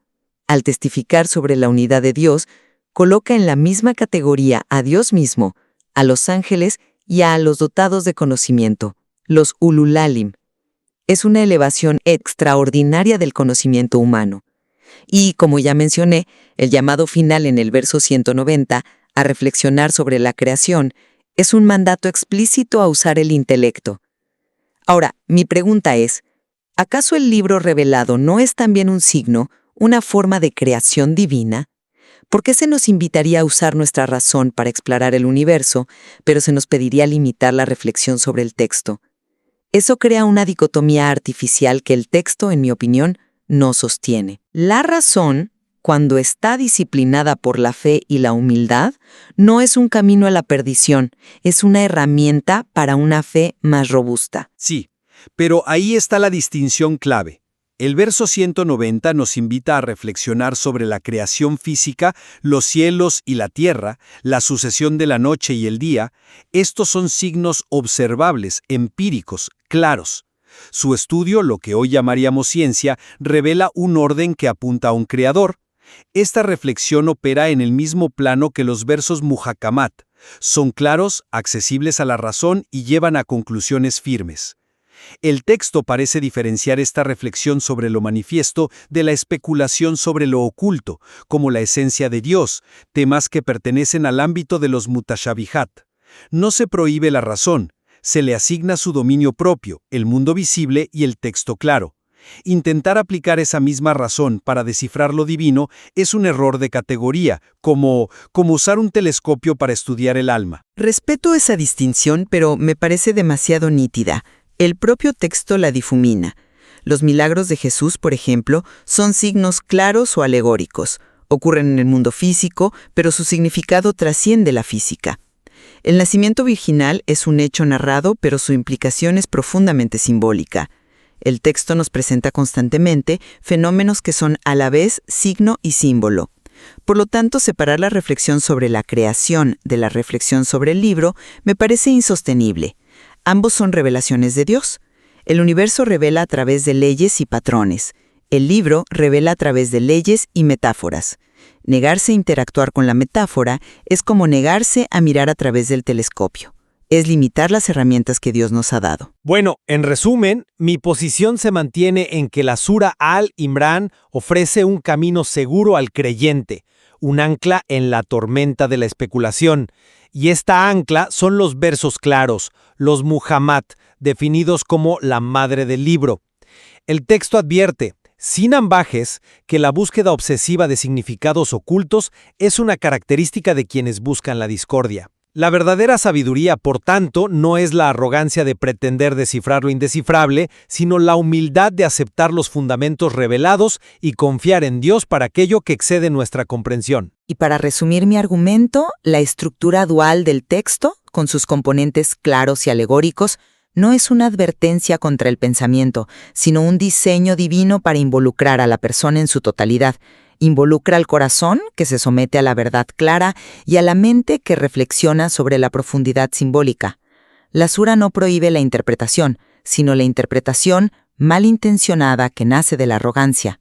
Al testificar sobre la unidad de Dios, coloca en la misma categoría a Dios mismo, a los ángeles y a los dotados de conocimiento, los ululalim. Es una elevación extraordinaria del conocimiento humano. Y, como ya mencioné, el llamado final en el verso 190 a reflexionar sobre la creación es un mandato explícito a usar el intelecto. Ahora, mi pregunta es, ¿acaso el libro revelado no es también un signo, una forma de creación divina? ¿Por qué se nos invitaría a usar nuestra razón para explorar el universo, pero se nos pediría limitar la reflexión sobre el texto? Eso crea una dicotomía artificial que el texto, en mi opinión, no sostiene. La razón, cuando está disciplinada por la fe y la humildad, no es un camino a la perdición, es una herramienta para una fe más robusta. Sí, pero ahí está la distinción clave. El verso 190 nos invita a reflexionar sobre la creación física, los cielos y la tierra, la sucesión de la noche y el día. Estos son signos observables, empíricos, claros. Su estudio, lo que hoy llamaríamos ciencia, revela un orden que apunta a un creador. Esta reflexión opera en el mismo plano que los versos Muhakamat. Son claros, accesibles a la razón y llevan a conclusiones firmes. El texto parece diferenciar esta reflexión sobre lo manifiesto de la especulación sobre lo oculto, como la esencia de Dios, temas que pertenecen al ámbito de los mutashabihat. No se prohíbe la razón, se le asigna su dominio propio, el mundo visible y el texto claro. Intentar aplicar esa misma razón para descifrar lo divino es un error de categoría, como usar un telescopio para estudiar el alma. Respeto esa distinción, pero me parece demasiado nítida. El propio texto la difumina. Los milagros de Jesús, por ejemplo, son signos claros o alegóricos. Ocurren en el mundo físico, pero su significado trasciende la física. El nacimiento virginal es un hecho narrado, pero su implicación es profundamente simbólica. El texto nos presenta constantemente fenómenos que son a la vez signo y símbolo. Por lo tanto, separar la reflexión sobre la creación de la reflexión sobre el libro me parece insostenible. Ambos son revelaciones de Dios. El universo revela a través de leyes y patrones. El libro revela a través de leyes y metáforas. Negarse a interactuar con la metáfora es como negarse a mirar a través del telescopio. Es limitar las herramientas que Dios nos ha dado. Bueno, en resumen, mi posición se mantiene en que la Sura Al-Imran ofrece un camino seguro al creyente, un ancla en la tormenta de la especulación. Y esta ancla son los versos claros, los Muhammad, definidos como la madre del libro. El texto advierte, sin ambajes, que la búsqueda obsesiva de significados ocultos es una característica de quienes buscan la discordia. La verdadera sabiduría, por tanto, no es la arrogancia de pretender descifrar lo indescifrable, sino la humildad de aceptar los fundamentos revelados y confiar en Dios para aquello que excede nuestra comprensión. Y para resumir mi argumento, la estructura dual del texto, con sus componentes claros y alegóricos, no es una advertencia contra el pensamiento, sino un diseño divino para involucrar a la persona en su totalidad. Involucra al corazón, que se somete a la verdad clara, y a la mente, que reflexiona sobre la profundidad simbólica. La sura no prohíbe la interpretación, sino la interpretación malintencionada que nace de la arrogancia.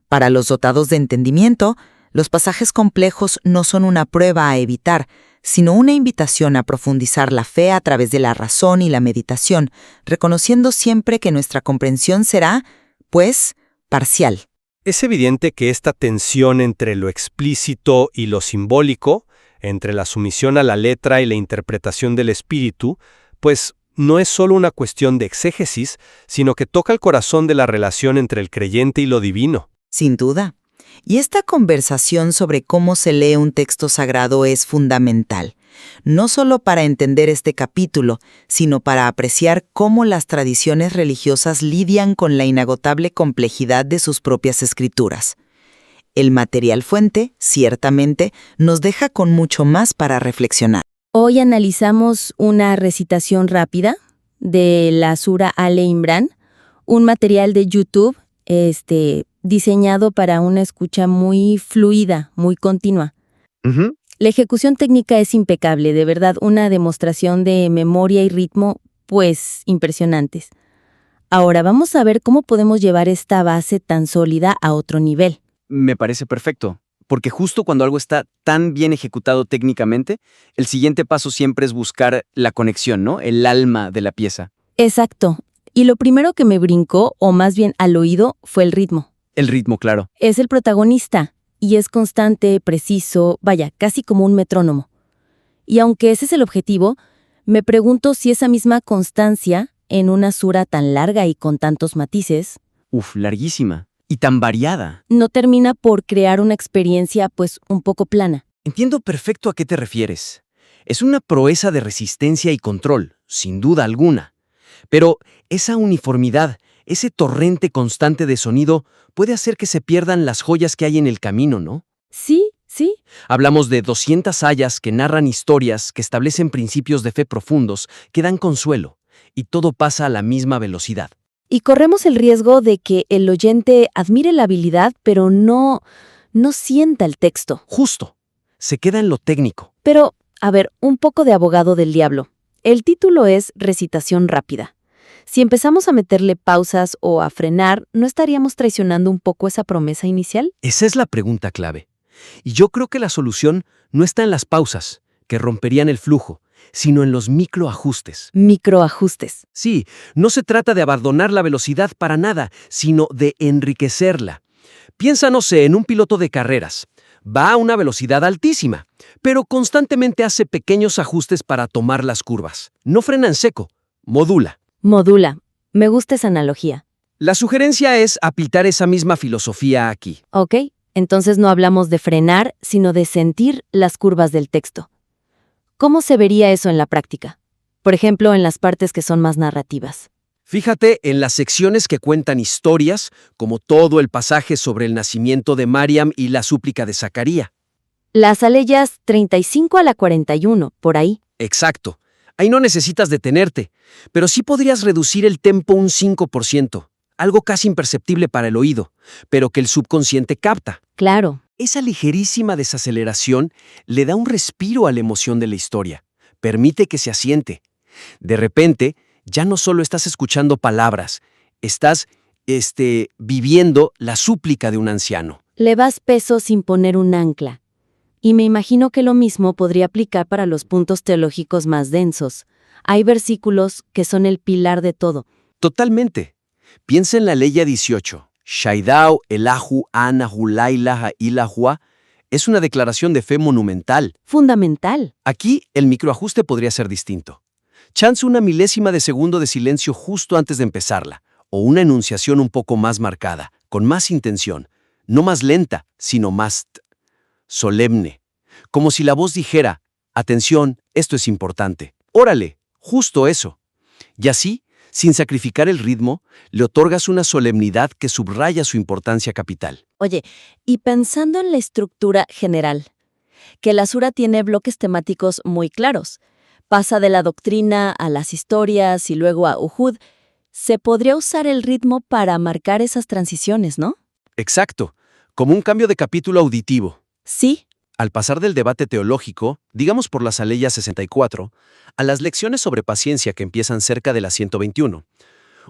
Para los dotados de entendimiento, los pasajes complejos no son una prueba a evitar, sino una invitación a profundizar la fe a través de la razón y la meditación, reconociendo siempre que nuestra comprensión será, pues, parcial. Es evidente que esta tensión entre lo explícito y lo simbólico, entre la sumisión a la letra y la interpretación del espíritu, pues no es solo una cuestión de exégesis, sino que toca el corazón de la relación entre el creyente y lo divino. Sin duda. Y esta conversación sobre cómo se lee un texto sagrado es fundamental, no solo para entender este capítulo, sino para apreciar cómo las tradiciones religiosas lidian con la inagotable complejidad de sus propias escrituras. El material fuente, ciertamente, nos deja con mucho más para reflexionar. Hoy analizamos una recitación rápida de la Sura Ale Imran, un material de YouTube diseñado para una escucha muy fluida, muy continua. La ejecución técnica es impecable, de verdad, una demostración de memoria y ritmo, pues, impresionantes. Ahora vamos a ver cómo podemos llevar esta base tan sólida a otro nivel. Me parece perfecto, porque justo cuando algo está tan bien ejecutado técnicamente, el siguiente paso siempre es buscar la conexión, ¿no? El alma de la pieza. Exacto. Y lo primero que me brincó, o más bien al oído, fue el ritmo. El ritmo, claro. Es el protagonista, y es constante, preciso, vaya, casi como un metrónomo. Y aunque ese es el objetivo, me pregunto si esa misma constancia, en una sura tan larga y con tantos matices, Larguísima. Y tan variada. no termina por crear una experiencia, pues, un poco plana. Entiendo perfecto a qué te refieres. Es una proeza de resistencia y control, sin duda alguna. Pero esa uniformidad, ese torrente constante de sonido, puede hacer que se pierdan las joyas que hay en el camino, ¿no? Sí. Hablamos de 200 ayas que narran historias, que establecen principios de fe profundos, que dan consuelo, y todo pasa a la misma velocidad. Y corremos el riesgo de que el oyente admire la habilidad, pero no sienta el texto. Justo. Se queda en lo técnico. Pero, a ver, un poco de abogado del diablo. El título es Recitación rápida. Si empezamos a meterle pausas o a frenar, ¿no estaríamos traicionando un poco esa promesa inicial? Esa es la pregunta clave. Y yo creo que la solución no está en las pausas, que romperían el flujo, sino en los microajustes. Microajustes. Sí, no se trata de abandonar la velocidad para nada, sino de enriquecerla. Piensa, no sé, en un piloto de carreras. Va a una velocidad altísima, pero constantemente hace pequeños ajustes para tomar las curvas. No frena en seco, modula. Modula. Me gusta esa analogía. La sugerencia es aplicar esa misma filosofía aquí. Ok, entonces no hablamos de frenar, sino de sentir las curvas del texto. ¿Cómo se vería eso en la práctica? Por ejemplo, en las partes que son más narrativas. Fíjate en las secciones que cuentan historias, como todo el pasaje sobre el nacimiento de Mariam y la súplica de Zacaría. Las aleyas 35 a la 41, por ahí. Exacto. Ahí no necesitas detenerte, pero sí podrías reducir el tempo un 5%, algo casi imperceptible para el oído, pero que el subconsciente capta. Claro. Esa ligerísima desaceleración le da un respiro a la emoción de la historia, permite que se asiente. De repente, ya no solo estás escuchando palabras, estás viviendo la súplica de un anciano. Le das peso sin poner un ancla. Y me imagino que lo mismo podría aplicar para los puntos teológicos más densos. Hay versículos que son el pilar de todo. Totalmente. Piensa en la ley 18. Shaidao elahu anahu lailaha ilahua es una declaración de fe monumental. Fundamental. Aquí, el microajuste podría ser distinto. Chance una milésima de segundo de silencio justo antes de empezarla, o una enunciación un poco más marcada, con más intención, no más lenta, sino más solemne, como si la voz dijera, atención, esto es importante. Órale, justo eso. Y así, sin sacrificar el ritmo, le otorgas una solemnidad que subraya su importancia capital. Oye, y pensando en la estructura general, que la sura tiene bloques temáticos muy claros, pasa de la doctrina a las historias y luego a Uhud, se podría usar el ritmo para marcar esas transiciones, ¿no? Exacto, como un cambio de capítulo auditivo. Sí. Al pasar del debate teológico, digamos por las aleyas 64, a las lecciones sobre paciencia que empiezan cerca de la 121.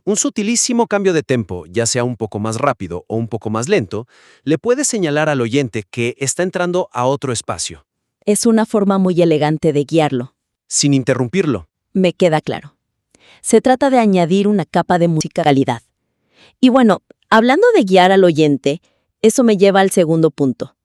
Un sutilísimo cambio de tempo, ya sea un poco más rápido o un poco más lento, le puede señalar al oyente que está entrando a otro espacio. Es una forma muy elegante de guiarlo. Sin interrumpirlo. Me queda claro. Se trata de añadir una capa de música calidad. Y bueno, hablando de guiar al oyente, eso me lleva al segundo punto.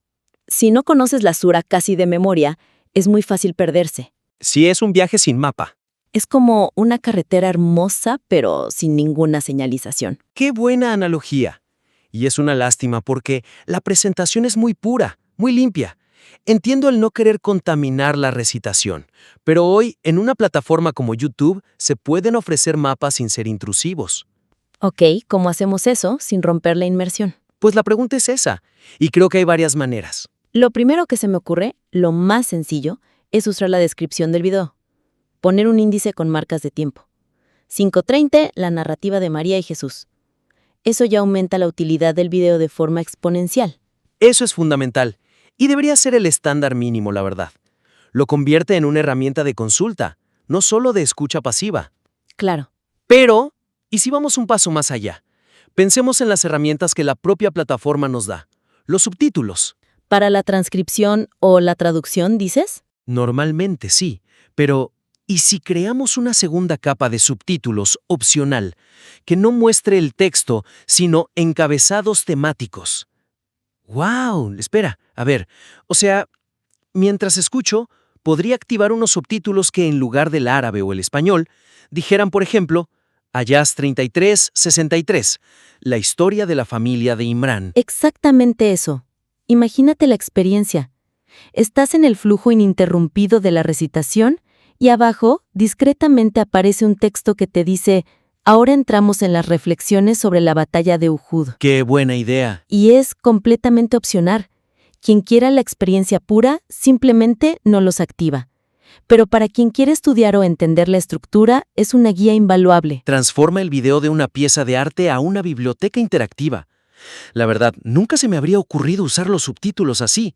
Si no conoces la sura casi de memoria, es muy fácil perderse. Sí, es un viaje sin mapa. Es como una carretera hermosa, pero sin ninguna señalización. ¡Qué buena analogía! Y es una lástima porque la presentación es muy pura, muy limpia. Entiendo el no querer contaminar la recitación, pero hoy, en una plataforma como YouTube, se pueden ofrecer mapas sin ser intrusivos. Ok, ¿cómo hacemos eso sin romper la inmersión? Pues la pregunta es esa, y creo que hay varias maneras. Lo primero que se me ocurre, lo más sencillo, es usar la descripción del video. Poner un índice con marcas de tiempo. 5:30, la narrativa de María y Jesús. Eso ya aumenta la utilidad del video de forma exponencial. Eso es fundamental, y debería ser el estándar mínimo, la verdad. Lo convierte en una herramienta de consulta, no solo de escucha pasiva. Claro. Pero, ¿y si vamos un paso más allá? Pensemos en las herramientas que la propia plataforma nos da. Los subtítulos. ¿Para la transcripción o la traducción, dices? Normalmente sí, pero ¿y si creamos una segunda capa de subtítulos opcional que no muestre el texto, sino encabezados temáticos? ¡Wow! Espera, a ver, o sea, mientras escucho, podría activar unos subtítulos que en lugar del árabe o el español, dijeran, por ejemplo, Ayaz 33-63, la historia de la familia de Imrán. Exactamente eso. Imagínate la experiencia. Estás en el flujo ininterrumpido de la recitación y abajo, discretamente aparece un texto que te dice, ahora entramos en las reflexiones sobre la batalla de Uhud. ¡Qué buena idea! Y es completamente opcional. Quien quiera la experiencia pura, simplemente no los activa. Pero para quien quiere estudiar o entender la estructura, es una guía invaluable. Transforma el video de una pieza de arte a una biblioteca interactiva. La verdad, nunca se me habría ocurrido usar los subtítulos así.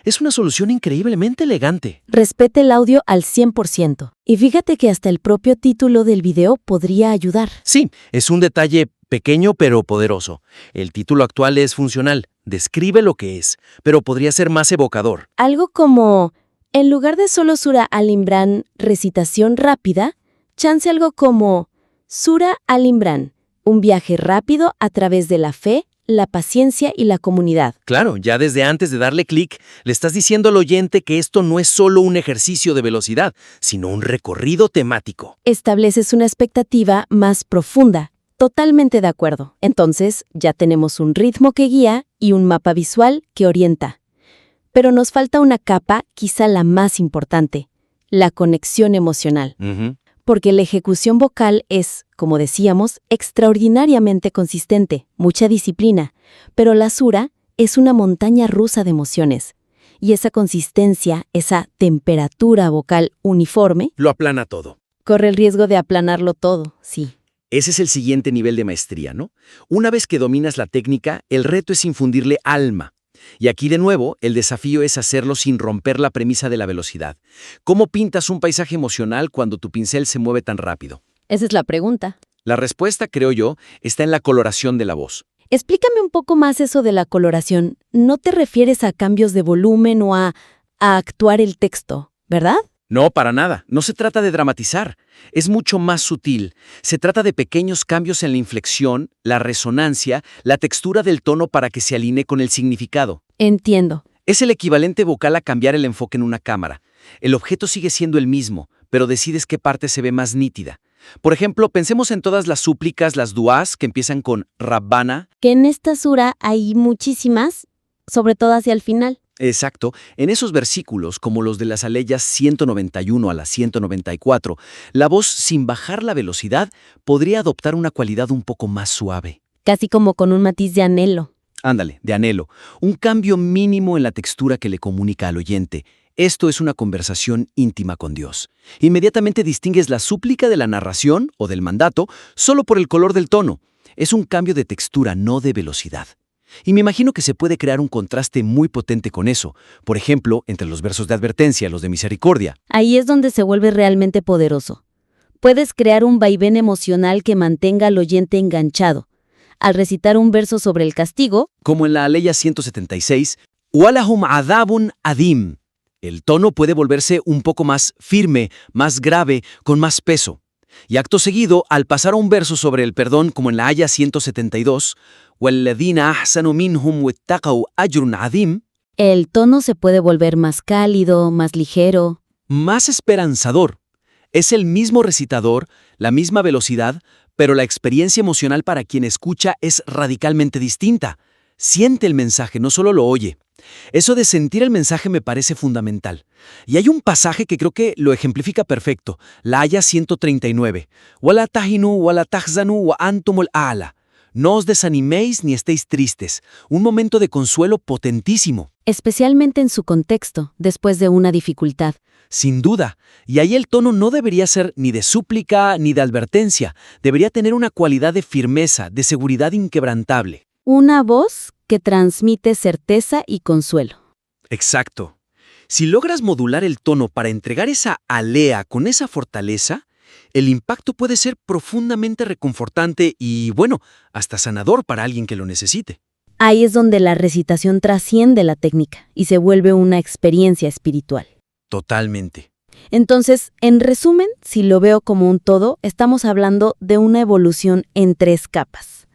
Es una solución increíblemente elegante. Respete el audio al 100%. Y fíjate que hasta el propio título del video podría ayudar. Sí, es un detalle pequeño pero poderoso. El título actual es funcional, describe lo que es, pero podría ser más evocador. Algo como, en lugar de solo Sura Al-Imran, recitación rápida, chance algo como Sura Al-Imran, un viaje rápido a través de la fe, la paciencia y la comunidad. Claro, ya desde antes de darle clic, le estás diciendo al oyente que esto no es solo un ejercicio de velocidad, sino un recorrido temático. Estableces una expectativa más profunda. Totalmente de acuerdo. Entonces, ya tenemos un ritmo que guía y un mapa visual que orienta. Pero nos falta una capa, quizá la más importante, la conexión emocional. Porque la ejecución vocal es, como decíamos, extraordinariamente consistente, mucha disciplina, pero la sura es una montaña rusa de emociones. Y esa consistencia, esa temperatura vocal uniforme, lo aplana todo. Corre el riesgo de aplanarlo todo, sí. Ese es el siguiente nivel de maestría, ¿no? Una vez que dominas la técnica, el reto es infundirle alma. Y aquí de nuevo, el desafío es hacerlo sin romper la premisa de la velocidad. ¿Cómo pintas un paisaje emocional cuando tu pincel se mueve tan rápido? Esa es la pregunta. La respuesta, creo yo, está en la coloración de la voz. Explícame un poco más eso de la coloración. No te refieres a cambios de volumen o a actuar el texto, ¿verdad? No, para nada. No se trata de dramatizar. Es mucho más sutil. Se trata de pequeños cambios en la inflexión, la resonancia, la textura del tono para que se alinee con el significado. Entiendo. Es el equivalente vocal a cambiar el enfoque en una cámara. El objeto sigue siendo el mismo, pero decides qué parte se ve más nítida. Por ejemplo, pensemos en todas las súplicas, las duás que empiezan con Rabbana. Que en esta sura hay muchísimas, sobre todo hacia el final. Exacto. En esos versículos, como los de las aleyas 191 a la 194, la voz, sin bajar la velocidad, podría adoptar una cualidad un poco más suave. Casi como con un matiz de anhelo. Ándale, de anhelo. Un cambio mínimo en la textura que le comunica al oyente. Esto es una conversación íntima con Dios. Inmediatamente distingues la súplica de la narración o del mandato solo por el color del tono. Es un cambio de textura, no de velocidad. Y me imagino que se puede crear un contraste muy potente con eso. Por ejemplo, entre los versos de advertencia y los de misericordia. Ahí es donde se vuelve realmente poderoso. Puedes crear un vaivén emocional que mantenga al oyente enganchado. Al recitar un verso sobre el castigo, como en la aleya 176, Walahum adabun adim. El tono puede volverse un poco más firme, más grave, con más peso. Y acto seguido, al pasar a un verso sobre el perdón, como en la aya 172, وَالَّذِينَ أَحْسَنُوا مِنْهُمْ وَاتَّقَوْا أَجْرٌ عَظِيمٌ, el tono se puede volver más cálido, más ligero. Más esperanzador. Es el mismo recitador, la misma velocidad, pero la experiencia emocional para quien escucha es radicalmente distinta. Siente el mensaje, no solo lo oye. Eso de sentir el mensaje me parece fundamental. Y hay un pasaje que creo que lo ejemplifica perfecto, la aya 139. وَلَا تَهِنُوا وَلَا تَحْزَنُوا وَأَنْتُمُ الْأَعْلَى. No os desaniméis ni estéis tristes. Un momento de consuelo potentísimo. Especialmente en su contexto, después de una dificultad. Sin duda. Y ahí el tono no debería ser ni de súplica ni de advertencia. Debería tener una cualidad de firmeza, de seguridad inquebrantable. Una voz que transmite certeza y consuelo. Exacto. Si logras modular el tono para entregar esa alea con esa fortaleza, el impacto puede ser profundamente reconfortante y, bueno, hasta sanador para alguien que lo necesite. Ahí es donde la recitación trasciende la técnica y se vuelve una experiencia espiritual. Totalmente. Entonces, en resumen, si lo veo como un todo, estamos hablando de una evolución en 3 capas.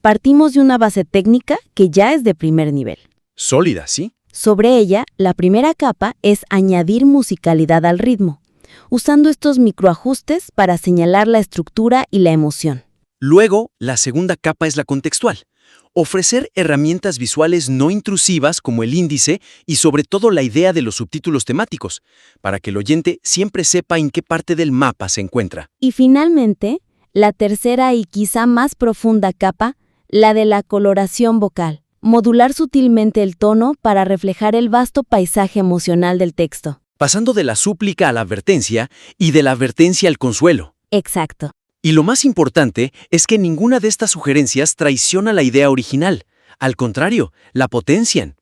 Partimos de una base técnica que ya es de primer nivel. Sólida, ¿sí? Sobre ella, la primera capa es añadir musicalidad al ritmo, usando estos microajustes para señalar la estructura y la emoción. Luego, la segunda capa es la contextual. Ofrecer herramientas visuales no intrusivas como el índice y sobre todo la idea de los subtítulos temáticos, para que el oyente siempre sepa en qué parte del mapa se encuentra. Y finalmente, la tercera y quizá más profunda capa, la de la coloración vocal. Modular sutilmente el tono para reflejar el vasto paisaje emocional del texto. Pasando de la súplica a la advertencia y de la advertencia al consuelo. Exacto. Y lo más importante es que ninguna de estas sugerencias traiciona la idea original. Al contrario, la potencian.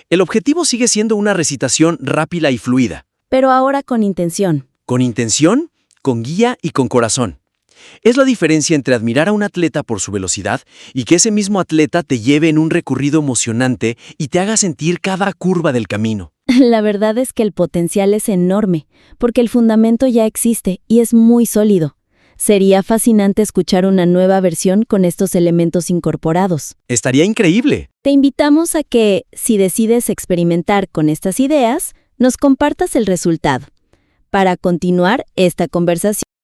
El objetivo sigue siendo una recitación rápida y fluida. Pero ahora con intención. Con intención, con guía y con corazón. Es la diferencia entre admirar a un atleta por su velocidad y que ese mismo atleta te lleve en un recorrido emocionante y te haga sentir cada curva del camino. La verdad es que el potencial es enorme, porque el fundamento ya existe y es muy sólido. Sería fascinante escuchar una nueva versión con estos elementos incorporados. Estaría increíble. Te invitamos a que, si decides experimentar con estas ideas, nos compartas el resultado. Para continuar esta conversación,